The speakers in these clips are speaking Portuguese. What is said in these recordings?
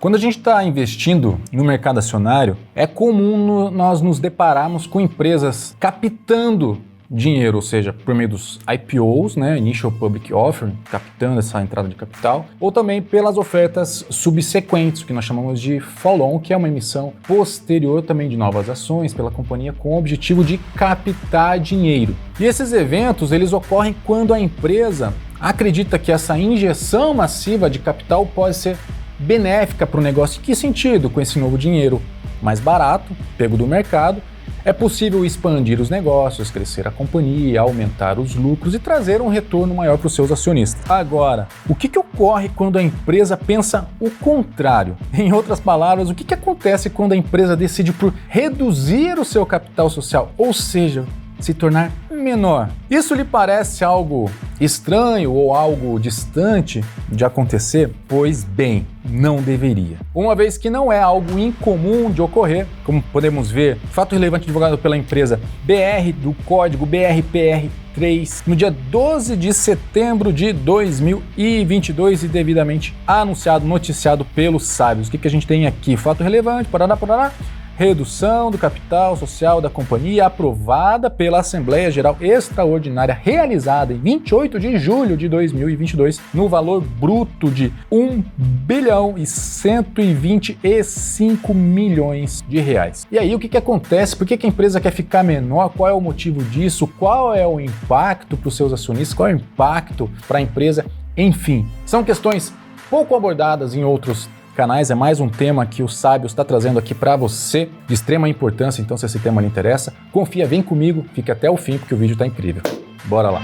Quando a gente está investindo no mercado acionário, é comum nós nos depararmos com empresas captando dinheiro, ou seja, por meio dos IPOs, né, Initial Public Offering, captando essa entrada de capital, ou também pelas ofertas subsequentes, que nós chamamos de follow-on, que é uma emissão posterior também de novas ações pela companhia com o objetivo de captar dinheiro. E esses eventos, eles ocorrem quando a empresa acredita que essa injeção massiva de capital pode ser benéfica para o negócio. Em que sentido? Com esse novo dinheiro mais barato, pego do mercado, é possível expandir os negócios, crescer a companhia, aumentar os lucros e trazer um retorno maior para os seus acionistas. Agora, o que ocorre quando a empresa pensa o contrário? Em outras palavras, o que acontece quando a empresa decide por reduzir o seu capital social, ou seja, se tornar menor? Isso lhe parece algo estranho ou algo distante de acontecer? Pois bem, não deveria. Uma vez que não é algo incomum de ocorrer, como podemos ver, fato relevante divulgado pela empresa BR do código BRPR3 no dia 12 de setembro de 2022 e devidamente anunciado, noticiado pelos sábios. O que a gente tem aqui? Fato relevante, parará. Redução do capital social da companhia aprovada pela Assembleia Geral Extraordinária realizada em 28 de julho de 2022 no valor bruto de 1 bilhão e 125 milhões de reais. E aí o que acontece? Por que a empresa quer ficar menor? Qual é o motivo disso? Qual é o impacto para os seus acionistas? Qual é o impacto para a empresa? Enfim, são questões pouco abordadas em outros canais, é mais um tema que o Sábio está trazendo aqui para você, de extrema importância. Então, se esse tema lhe interessa, confia, vem comigo, fique até o fim porque o vídeo está incrível. Bora lá!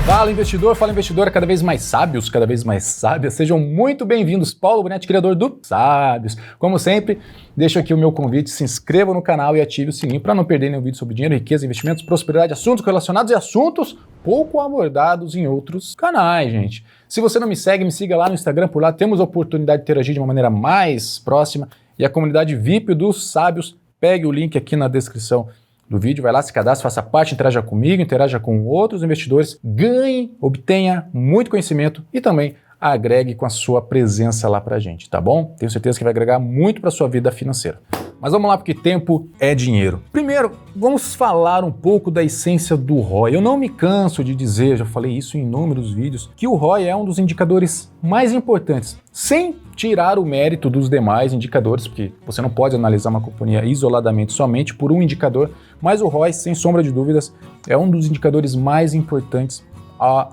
Fala investidor, fala investidora, cada vez mais sábios, cada vez mais sábias, sejam muito bem-vindos. Paulo Bonetti, criador do Sábios. Como sempre, deixo aqui o meu convite, se inscreva no canal e ative o sininho para não perder nenhum vídeo sobre dinheiro, riqueza, investimentos, prosperidade, assuntos relacionados e assuntos pouco abordados em outros canais, gente. Se você não me segue, me siga lá no Instagram, por lá temos a oportunidade de interagir de uma maneira mais próxima e a comunidade VIP dos Sábios, pegue o link aqui na descrição do vídeo, vai lá, se cadastre, faça parte, interaja comigo, interaja com outros investidores, ganhe, obtenha muito conhecimento e também agregue com a sua presença lá pra gente, tá bom? Tenho certeza que vai agregar muito pra sua vida financeira. Mas vamos lá, porque tempo é dinheiro. Primeiro, vamos falar um pouco da essência do ROI. Eu não me canso de dizer, já falei isso em inúmeros vídeos, que o ROI é um dos indicadores mais importantes, sem tirar o mérito dos demais indicadores, porque você não pode analisar uma companhia isoladamente somente por um indicador, mas o ROI, sem sombra de dúvidas, é um dos indicadores mais importantes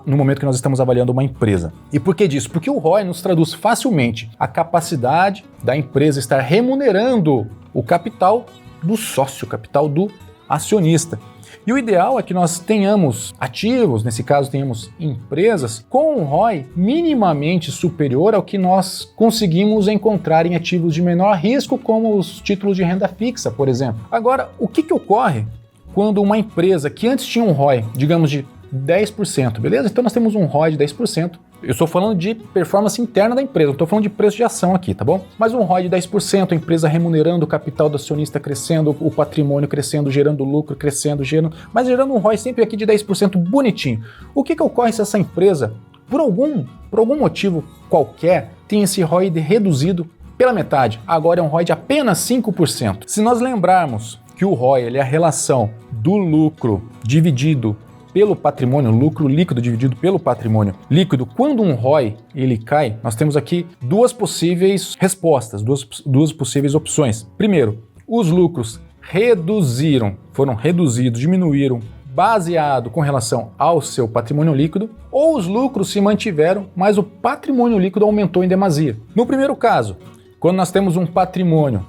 no momento que nós estamos avaliando uma empresa. E por que disso? Porque o ROI nos traduz facilmente a capacidade da empresa estar remunerando o capital do sócio, o capital do acionista. E o ideal é que nós tenhamos ativos, nesse caso tenhamos empresas, com um ROI minimamente superior ao que nós conseguimos encontrar em ativos de menor risco, como os títulos de renda fixa, por exemplo. Agora, o que ocorre quando uma empresa que antes tinha um ROI, digamos de 10%, beleza? Então nós temos um ROI de 10%. Eu estou falando de performance interna da empresa, não estou falando de preço de ação aqui, tá bom? Mas um ROI de 10%, a empresa remunerando o capital do acionista crescendo, o patrimônio crescendo, gerando lucro, crescendo, mas gerando um ROI sempre aqui de 10% bonitinho. O que ocorre se essa empresa, por algum motivo qualquer, tem esse ROI reduzido pela metade? Agora é um ROI de apenas 5%. Se nós lembrarmos que o ROI ele é a relação do lucro dividido pelo patrimônio, lucro líquido dividido pelo patrimônio líquido, quando um ROI ele cai, nós temos aqui duas possíveis respostas, duas possíveis opções. Primeiro, os lucros foram reduzidos, diminuíram baseado com relação ao seu patrimônio líquido, ou os lucros se mantiveram, mas o patrimônio líquido aumentou em demasia. No primeiro caso, quando nós temos um patrimônio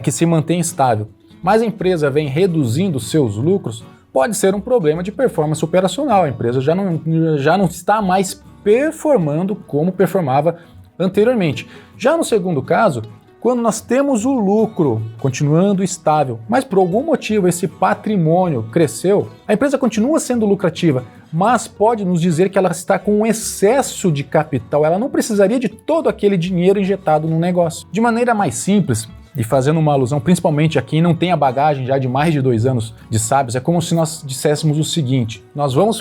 que se mantém estável, mas a empresa vem reduzindo seus lucros, pode ser um problema de performance operacional. A empresa já não está mais performando como performava anteriormente. Já no segundo caso, quando nós temos o lucro continuando estável, mas por algum motivo esse patrimônio cresceu, a empresa continua sendo lucrativa, mas pode nos dizer que ela está com um excesso de capital, ela não precisaria de todo aquele dinheiro injetado no negócio. De maneira mais simples, e fazendo uma alusão principalmente a quem não tem a bagagem já de mais de 2 anos de sábios, é como se nós disséssemos o seguinte: nós vamos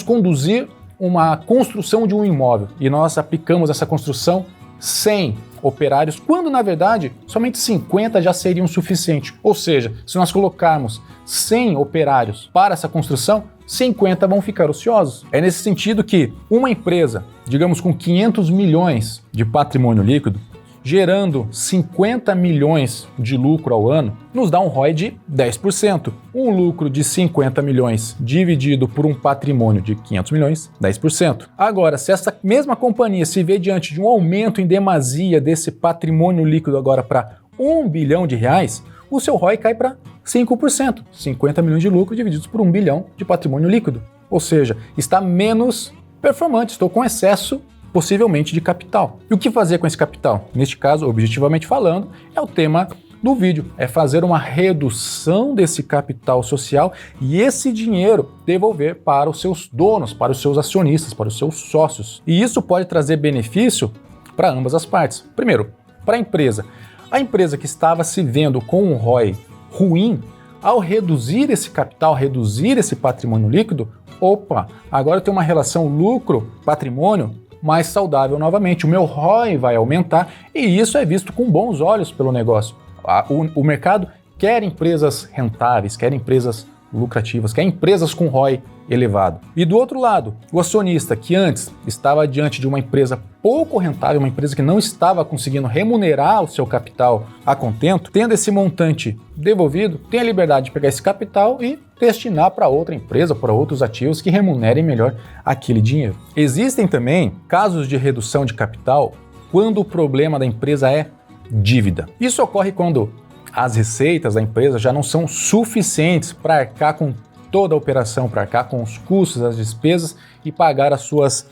conduzir uma construção de um imóvel e nós aplicamos essa construção 100 operários, quando na verdade somente 50 já seriam suficientes. Ou seja, se nós colocarmos 100 operários para essa construção, 50 vão ficar ociosos. É nesse sentido que uma empresa, digamos com 500 milhões de patrimônio líquido, gerando 50 milhões de lucro ao ano, nos dá um ROI de 10%. Um lucro de 50 milhões dividido por um patrimônio de 500 milhões, 10%. Agora, se essa mesma companhia se vê diante de um aumento em demasia desse patrimônio líquido agora para 1 bilhão de reais, o seu ROI cai para 5%. 50 milhões de lucro divididos por 1 bilhão de patrimônio líquido. Ou seja, está menos performante, estou com excesso possivelmente de capital. E o que fazer com esse capital? Neste caso, objetivamente falando, é o tema do vídeo, é fazer uma redução desse capital social e esse dinheiro devolver para os seus donos, para os seus acionistas, para os seus sócios. E isso pode trazer benefício para ambas as partes. Primeiro, para a empresa que estava se vendo com um ROI ruim, ao reduzir esse capital, reduzir esse patrimônio líquido, agora eu tenho uma relação lucro-patrimônio mais saudável novamente. O meu ROI vai aumentar e isso é visto com bons olhos pelo negócio. O mercado quer empresas rentáveis, quer empresas lucrativas, quer empresas com ROI elevado. E do outro lado, o acionista que antes estava diante de uma empresa pouco rentável, uma empresa que não estava conseguindo remunerar o seu capital a contento, tendo esse montante devolvido, tem a liberdade de pegar esse capital e destinar para outra empresa, para outros ativos que remunerem melhor aquele dinheiro. Existem também casos de redução de capital quando o problema da empresa é dívida. Isso ocorre quando as receitas da empresa já não são suficientes para arcar com toda a operação, para arcar com os custos, as despesas e pagar as suas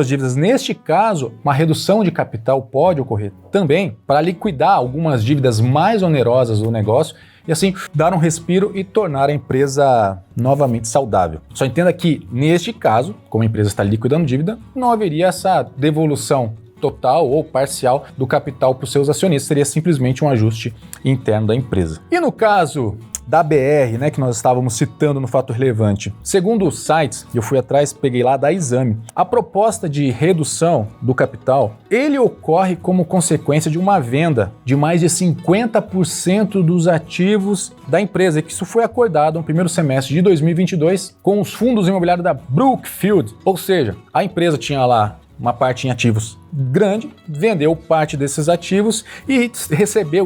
dívidas. Neste caso, uma redução de capital pode ocorrer também para liquidar algumas dívidas mais onerosas do negócio e assim dar um respiro e tornar a empresa novamente saudável. Só entenda que, neste caso, como a empresa está liquidando dívida, não haveria essa devolução total ou parcial do capital para os seus acionistas, seria simplesmente um ajuste interno da empresa. E no caso da BR, que nós estávamos citando no Fato Relevante, segundo os sites, eu fui atrás, peguei lá da Exame, a proposta de redução do capital, ele ocorre como consequência de uma venda de mais de 50% dos ativos da empresa, e que isso foi acordado no primeiro semestre de 2022 com os fundos imobiliários da Brookfield, ou seja, a empresa tinha lá uma parte em ativos grande, vendeu parte desses ativos e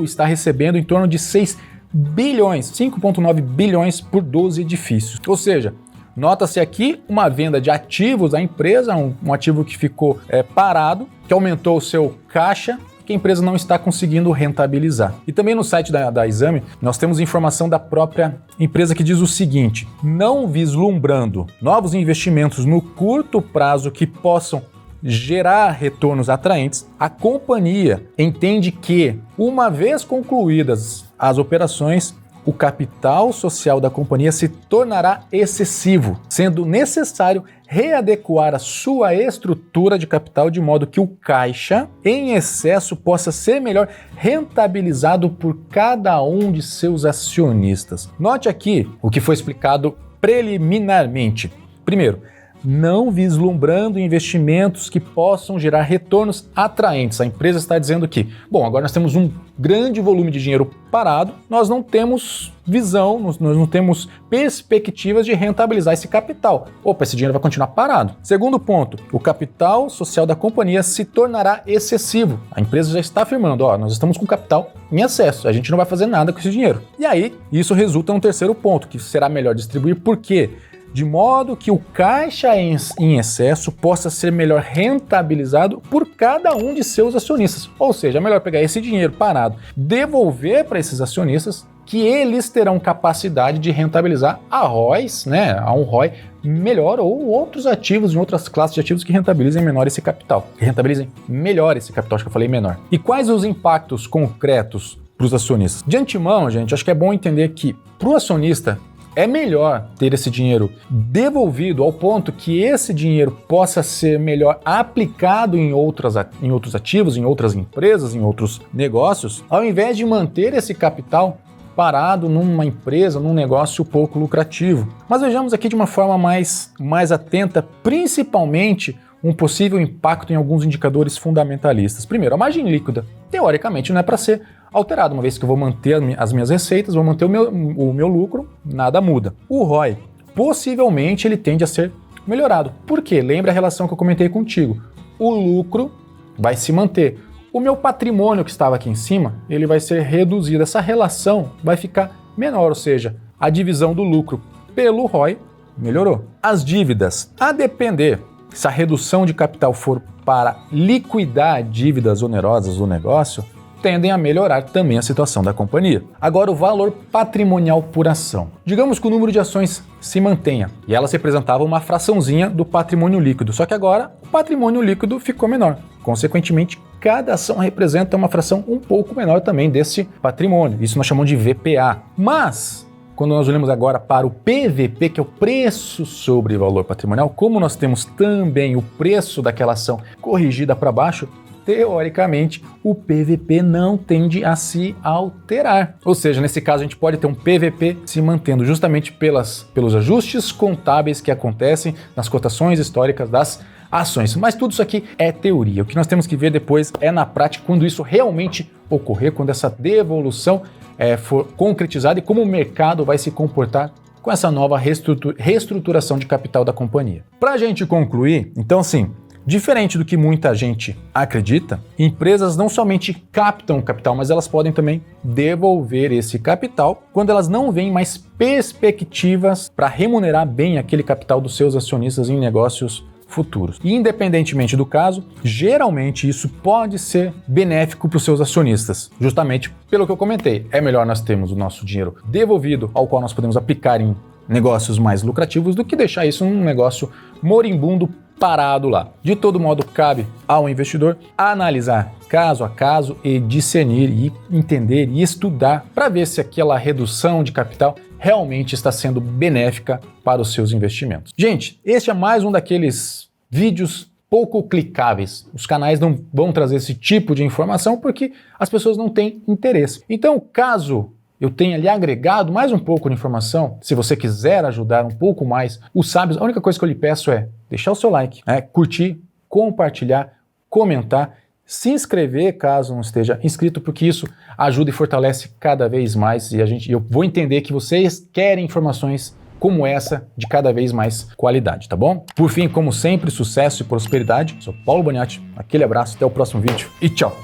está recebendo em torno de 6 bilhões, 5,9 bilhões por 12 edifícios. Ou seja, nota-se aqui uma venda de ativos da empresa, um ativo que ficou parado, que aumentou o seu caixa, que a empresa não está conseguindo rentabilizar. E também no site da Exame, nós temos informação da própria empresa que diz o seguinte: não vislumbrando novos investimentos no curto prazo que possam gerar retornos atraentes, a companhia entende que, uma vez concluídas as operações, o capital social da companhia se tornará excessivo, sendo necessário readequar a sua estrutura de capital de modo que o caixa em excesso possa ser melhor rentabilizado por cada um de seus acionistas. Note aqui o que foi explicado preliminarmente. Primeiro, não vislumbrando investimentos que possam gerar retornos atraentes. A empresa está dizendo que, agora nós temos um grande volume de dinheiro parado, nós não temos visão, nós não temos perspectivas de rentabilizar esse capital. Esse dinheiro vai continuar parado. Segundo ponto, o capital social da companhia se tornará excessivo. A empresa já está afirmando, nós estamos com capital em excesso, a gente não vai fazer nada com esse dinheiro. E aí, isso resulta em um terceiro ponto, que será melhor distribuir, por quê? De modo que o caixa em excesso possa ser melhor rentabilizado por cada um de seus acionistas. Ou seja, é melhor pegar esse dinheiro parado, devolver para esses acionistas, que eles terão capacidade de rentabilizar a ROIs, a um ROI melhor, ou outros ativos em outras classes de ativos que rentabilizem melhor esse capital. Acho que eu falei menor. E quais os impactos concretos para os acionistas? De antemão, gente, acho que é bom entender que para o acionista é melhor ter esse dinheiro devolvido ao ponto que esse dinheiro possa ser melhor aplicado em outros ativos, em outras empresas, em outros negócios, ao invés de manter esse capital parado numa empresa, num negócio pouco lucrativo. Mas vejamos aqui de uma forma mais atenta, principalmente um possível impacto em alguns indicadores fundamentalistas. Primeiro, a margem líquida, teoricamente, não é para ser alterada, uma vez que eu vou manter as minhas receitas, vou manter o meu lucro, nada muda. O ROI, possivelmente, ele tende a ser melhorado. Por quê? Lembra a relação que eu comentei contigo. O lucro vai se manter. O meu patrimônio que estava aqui em cima, ele vai ser reduzido. Essa relação vai ficar menor, ou seja, a divisão do lucro pelo ROI melhorou. As dívidas, a depender se a redução de capital for para liquidar dívidas onerosas do negócio, tendem a melhorar também a situação da companhia. Agora, o valor patrimonial por ação. Digamos que o número de ações se mantenha e elas representavam uma fraçãozinha do patrimônio líquido, só que agora o patrimônio líquido ficou menor. Consequentemente, cada ação representa uma fração um pouco menor também desse patrimônio. Isso nós chamamos de VPA. Mas, quando nós olhamos agora para o PVP, que é o preço sobre valor patrimonial, como nós temos também o preço daquela ação corrigida para baixo, teoricamente, o PVP não tende a se alterar. Ou seja, nesse caso, a gente pode ter um PVP se mantendo justamente pelos ajustes contábeis que acontecem nas cotações históricas das ações. Mas tudo isso aqui é teoria. O que nós temos que ver depois é na prática, quando isso realmente ocorrer, quando essa devolução for concretizada e como o mercado vai se comportar com essa nova reestruturação de capital da companhia. Para a gente concluir, então assim, diferente do que muita gente acredita, empresas não somente captam capital, mas elas podem também devolver esse capital quando elas não veem mais perspectivas para remunerar bem aquele capital dos seus acionistas em negócios futuros. E independentemente do caso, geralmente isso pode ser benéfico para os seus acionistas, justamente pelo que eu comentei. É melhor nós termos o nosso dinheiro devolvido, ao qual nós podemos aplicar em negócios mais lucrativos, do que deixar isso num negócio moribundo parado lá. De todo modo, cabe ao investidor analisar caso a caso e discernir e entender e estudar para ver se aquela redução de capital realmente está sendo benéfica para os seus investimentos. Gente, este é mais um daqueles vídeos pouco clicáveis. Os canais não vão trazer esse tipo de informação porque as pessoas não têm interesse. Então, caso eu tenha lhe agregado mais um pouco de informação, se você quiser ajudar um pouco mais os sábios, a única coisa que eu lhe peço é deixar o seu like, curtir, compartilhar, comentar, se inscrever caso não esteja inscrito, porque isso ajuda e fortalece cada vez mais e eu vou entender que vocês querem informações como essa de cada vez mais qualidade, tá bom? Por fim, como sempre, sucesso e prosperidade. Sou Paulo Boniati, aquele abraço, até o próximo vídeo e tchau!